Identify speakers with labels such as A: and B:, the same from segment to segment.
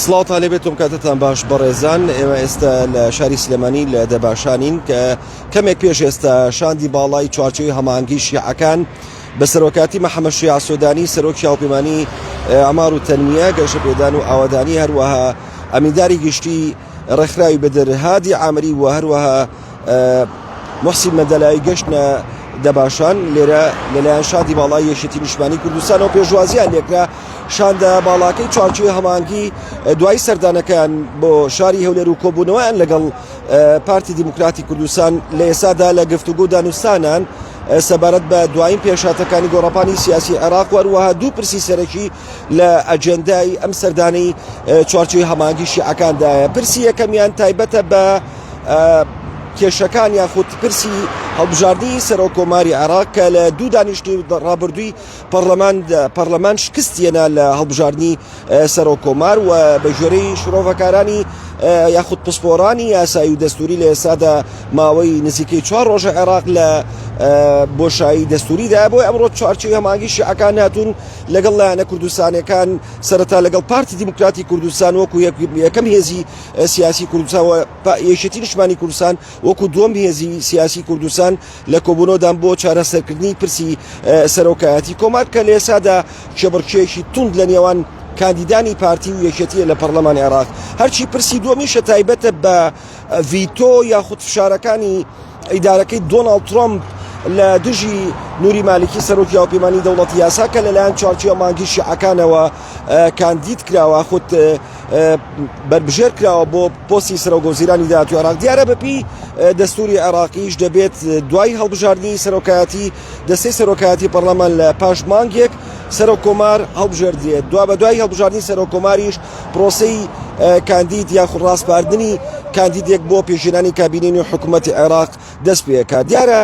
A: سڵاو تالێبێتم کاتتان باش بەڕێزان. ئێمە ئێستا لە شاری سلێمانی لە دەباشانین کە کەمێک پێش ئێستا شاندی باڵای چوارچێوی هەماهەنگی شیعەکان بە سەرۆکاتی مەحەمەد شیع سۆدانی سەرۆکی هاوپەیمانی ئەمار و تەنمیە گەشە پێدان و ئاوادانی هەروەها ئەمینداری گشتی ڕێکخراوی بەدر هادی عامری و هەروەها محسین مەدەلایی گەشتنە دەباشان لێرە لەلایەن شاندی باڵای یەکێتی نیشتیمانی کوردستانەوە پێشوازیان لێکرا شاندە باڵاکەی چوارچێوی هەماهەنگی دوای سەردانەکان بۆ شاری هەولێر و کۆبوونەوەیان لەگەڵ پارتی دیموکراتی کوردستان لە ئێستادا لە گفتوگۆ دانوستانان سەبارەت بە دوایین پێشاتەکانی گۆڕەپانی سیاسی عێراق و هەروەها دوو پرسی سەرەکی لە ئەجەندای ئەم سەردانەی چوارچێوی هەماهەنگی شیعەکاندایە. پرسی یەکەمیان تایبەتە بە کێشەکان یاخود پرسی هەڵبژاردننی سەرۆکۆماری عێراق کە لە دوو دانیشتنی ڕابردووی پەرلەمان شکستیەنە لە هەڵبژاردننی سەرۆکۆمار و بە ژێرەی شرۆڤەکارانی یاخود پسپۆرانی یاسایی و دەستوری لە ئێستادا ماوەی نزیکەی 4 ڕۆژە عێراق لە بۆشایی دەستوریدا بۆی ئەمڕۆ چوارچێوی هەماهەنگی شیعەکان هاتوون لەگەڵ لایەنە کوردستانیەکان سەرەتا لەگەڵ پارتی دیموکراتی کوردستان وەکو یەکەم هێزی سیاسی کوردستان و یەکێتی نیشتیمانی کوردستان وەکو دووەم هێزی سیاسی کوردستان لە کۆبوونەوەدان بۆ چارەسەرکردنی پرسی سەرۆکایەتی کۆمار کە لە ئێستادا شەبڕکێشی توند لە نێوان کاندیدانی پارتی و یەکێتیە لە پەرلەمانی عێراق. هەرچی پرسی دووەمیشە تایبەتە بە ڤیتۆ یاخود فشارەکانی ئیدارەکەی دۆناڵد ترۆمپ لە دژی نووری مالیکی سەرۆکی هاوپەیمانی دەوڵەتی یاسا کە لەلایەن چوارچێوی هەماهەنگی شیعەکانەوە کاندید کراوە خۆت بربژێر کراوە بۆ پۆستی سەرۆکوەزیرانی داهاتووی عێراق. دیارە بەپی دەستوری عێراقیش دەبێت دوای هەڵبژاردننی سەرۆکایەتی دەستەی سەرۆکایەتی پەرلەمان لە پاش مانگێک سەرۆکۆمار هەڵبژێردرێت. دوای هەڵبژاردننی سەرۆکۆماریش پرۆسەی کاندید یاخود ڕاستپاردننی کاندیدێک بۆ پێشێنانی کابینەی حکوومەتی عێراق دەست پێکات. دیارە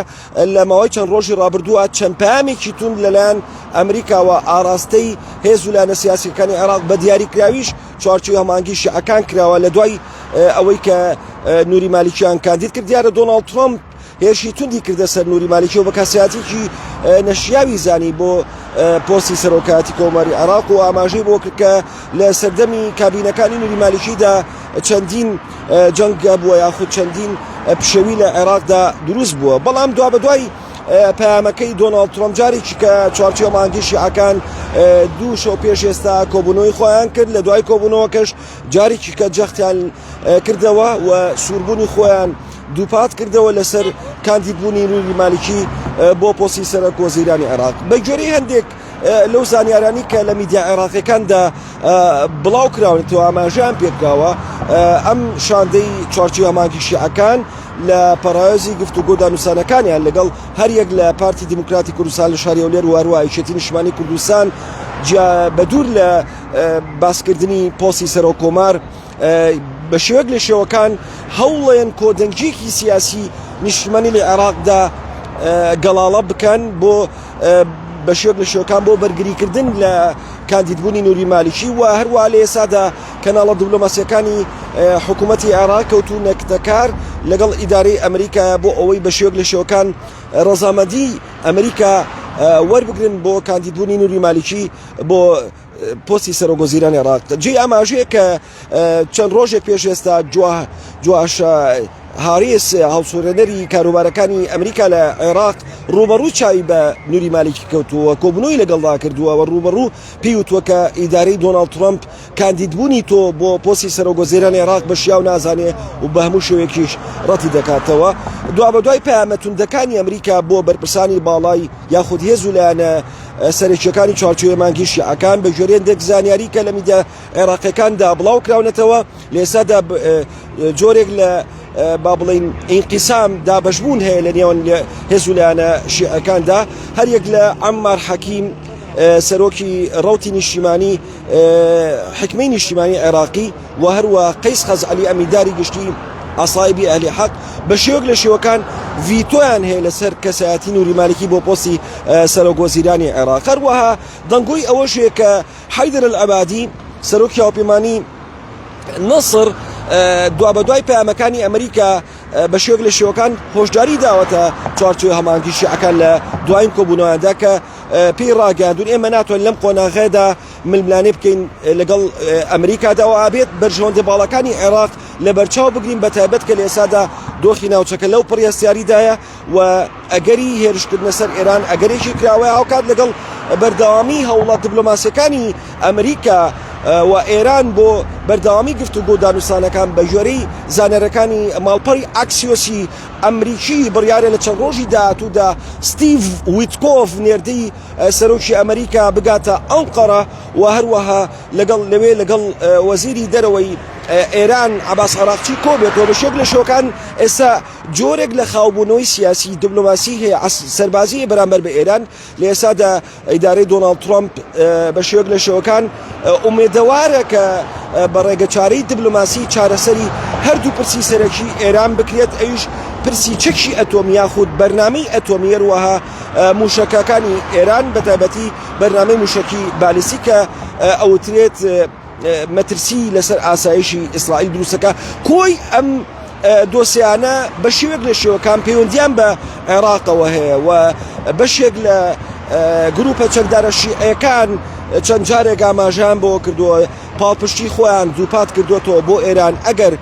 A: لە ماوەی چەند ڕۆژی ڕابردووە چەند پامێکی تون لەلایەن ئەمریکاوە ئاراستەی هێز و لایەنە سیاسیەکانی عێراق بە دیاریکراویش چوارچێوی هەماهەنگی شیعەکان کراوە لە دوای ئەوەی کە نووری مالیکیان کاندید کرد. دیارە دۆناڵد ترۆمپ هێرشی توندی کردە سەر نووری مالیکی و بە کەسایەتێکی نەشیاوی زانی بۆ پۆستی سەرۆکایەتی کۆماری عێراق و ئاماژەی بۆ کرد کە لە سەردەمی کابینەکانی نووری مالیکیدا چەندین جەنگ بووە یاخود چەندین پشەوی لە عێراقدا دروست بووە. بەڵام بە دوای پەیامەکەی دۆناڵد ترۆمپ جارێکی کە چوارچێوی هەماهەنگی شیعەکان دوو شەو پێش ئێستا کۆبوونەوەی خۆیان کرد لە دوای کۆبوونەوەکەش جارێکی کە جەختیان کردەوە و سووربوونی خۆیان دووپات کردەوە لەسەر کاندیدبوونی نووری مالیکی بۆ پۆستی سەرۆکوەزیرانی عێراق. بە گوێرەی هەندێک لەو زانیارانی کە لە میدیا عێراقیەکاندا بڵاو کراونەوە ئاماژەیان پێکراوە ئەم شاندەی چوارچێوی هەماهەنگی شیعەکان لە پەڕایۆزی گفتوگۆ دانووسانەکانیان لەگەڵ هەر یەک لە پارتی دیموکراتی کوردستان لە شاری هەولێر و هەروەها یەکێتی نیشتیمانی کوردستان بەدوور لە باسکردنی پۆستی سەرۆکۆمار بە شێوەیەک لە شێوەکان هەوڵێن کۆدەنگێکی سیاسی نیشتیمانی لە عێراقدا گەڵاڵە بکەن بۆ بە شێوەیەک لە شێوەکان بۆ بەرگریکردن لە کاندیدبوونی نووری مالیکی و هەروەها لە ئێستادا کەناڵە دیبلۆماسیەکانی حکوومەتی عێراق کەوتوونە نەکتەکار لەگەڵ ئیدارەی ئەمریکا بۆ ئەوەی بە شێوەیەک لە شێوەکان ڕەزامەندی ئەمریکا وەربگرن بۆ کاندیدبوونی نووری مالیکی بۆ پۆستی سەرۆکوەزیرانی عێراق. جێی ئاماژەیە کە چەند ڕۆژێک پێش ئێستا جواش هاریس هەڵسوڕێنەری کاروبارەکانی ئەمریکا لە عێراق ڕوبەڕوو چاوی بە نووری مالیکی کەوتووە کۆبوونەوەی لەگەڵدا کردووە و ڕوبەڕوو پێیوتووە کە ئیدارەی دۆناڵد ترۆمپ کاندیدبوونی تۆ بۆ پۆستی سەرۆکوەزیرانی عێراق بە شیاو نازانێ و بە هەموو شێوەیەکیش ڕەتی دەکاتەوە. بە دوای پەیامە توندەکانی ئەمریکا بۆ بەرپرسانی باڵای یاخود هێز و لایەنە سەرەکیەکانی چوارچێوی هەماهەنگی شیعەکان بە ژێرەی هەندێک زانیاری کە لە میدیا عێراقیەکاندا بڵاو کراونەتەوە لە ئێستادا جۆرێک لە با بڵین ئینقیسام دابەشبوون هەیە لە نێوان هێز و لایەنە شیعەکاندا. هەر یەک لە عەمار حەکیم سەرۆکی ڕەوتی نیشتیمانی حکمەی نیشتیمانی عێراقی و هەروە قەیس خەزعەلی ئەمینداری گشتی ئاسایبی ئەهلی حەق بە شێوەیەک لە شێوەکان ڤیتۆیان هەیە لەسەر کەسایەتی نووری مالیکی بۆ پۆستی سەرۆکوەزیرانی عێراق. هەروەها دەنگۆی ئەوەشەیە کە حەیدەر العەبادی سەرۆکی هاوپەیمانی نەسر بە دوای پەیامەکانی ئەمریکا بە شێوەیەک لە شێوەکان هۆشداری داوەتە چوارچێوی هەماهەنگی شیعەکان لە دوایین کۆبوونەوەیاندا کە پێی ڕاگەاندون ئێمە ناتوانین لەم قۆناغەدا ململانێ بکەین لەگەڵ ئەمریکادا و ئابێت بەرژەوەندە باڵەکانی عێراق لە بەرچاو بگرین بە تایبەت کە لە ئێسادا دۆخی ناوچەکە لەو پڕیەسیاریدایە و ئەگەری هێرشکردنە سەر ئێران ئەگەرێکی کراوە هاوکات لەگەڵ بەردەوامی هەوڵات دیبلۆماسیەکانی ئەمریکا و ئێران بۆ بەردەوامی گفتوگۆ دانووسانەکان بە ژێرەی زانەرەکانی ماڵپەڕی ئاکسیۆسی ئەمریکی بڕیارە لە چەند ڕۆژی داهاتوودا ستیڤ ویتکۆف نێردەی سەرۆکی ئەمریکا بگاتە ئەنقەرە و هەروەها لەوێ لەگەڵ وەزیری دەرەوەی ئێران عەباس عەراقچی کۆبێتەوە بە شێک لە شۆکان ئێستا جۆرێک لە خاوبوونەوەی سیاسی دیبلۆماسی هەیە سەربازی بەرامبەر بە ئێران لە ئێستادا ئیدارەی دۆناڵد ترامپ بە شێک لە شۆکان ئومێدەوارە کە بە ڕێگەچارەی دیبلۆماسی چارەسەری هەردوو پرسی سەرەکی ئێران بکرێت ئەویش پرسی چەکی ئەتۆمی یاخود بەرنامەی ئەتۆمی هەروەها موشەکەکانی ئێران بەتایبەتی بەرنامەی موشەکی بالیستیکە ئەوترێت مەترسی لەسەر ئاسایشی ئیسرائیل دروستەکە کۆی ئەم دۆسیانە بە شێوێک لە شێوەکان پەیوەندیان بە عێراقەوە هەیە و بەشێک لە گروپە چەکدارە شیعەکان چەند جارێک ئاماژیان بۆ کردووە پاڵپشتی خۆیان دووپات کردوێتەوە بۆ ئێران ئەگەر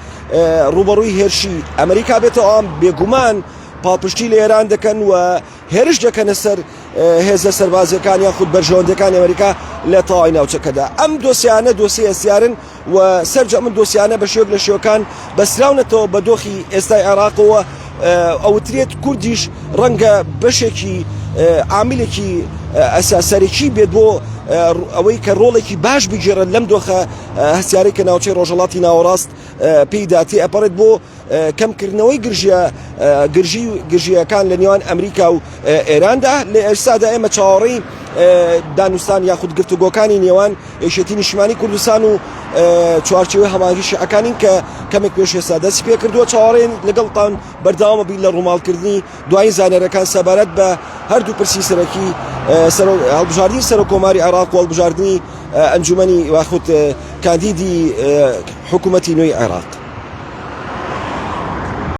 A: ڕوبەڕووی هێرشی ئەمریکا بێتەوە ئەم بێگومان پاڵپشتی لە ئێران دەکەن و هێرش دەکەنە سەر هێزە سەربازەکان یاخود بەرژەوەندەکانی ئەمریکا لە تەواوی ناوچەکەدا ئەم دۆسیانە دۆسی ئەسیارن و سەرجەم دۆسیانە بە شێوک لە شێوەکان بەسراونەتەوە بە دۆخی ئێستای عێراقەوە ئەوترێت کوردیش ڕەنگە بەشێکی عاملێکی ئەساسەرێکی بێت بۆ ئەوەی کە ڕۆڵێکی باش بگێڕن لەم دۆخە هەستیارەی کە ناوچەی ڕۆژهەڵاتی ناوەڕاست پێیداتی ئەپەڕێت بۆ کەمکردنەوەی گرژیەکان لە نێوان ئەمریکا و ئێراندا لە ئێستادا ئێمە چاوەڕێی دانوستان یاخود گفتوگۆکانی نێوان یەکێتی نیشتیمانی کوردستان و چوارچێوەی هەماهنگی شیعەکانین کە کەمێک پێش ئێستا دەستی پێ کردووە چاوەڕێن لەگەڵتان بەردەوامە بین لە ڕووماڵکردنی دوای زانەرەکان سەبارەت بە هەردوو پرسی سەرەکی هەڵبژاردننی سەرۆکۆماری عێراق و هەڵبژاردننی ئەنجومەنی یاخود کاندیدی حکوومەتی نوێی عێراق.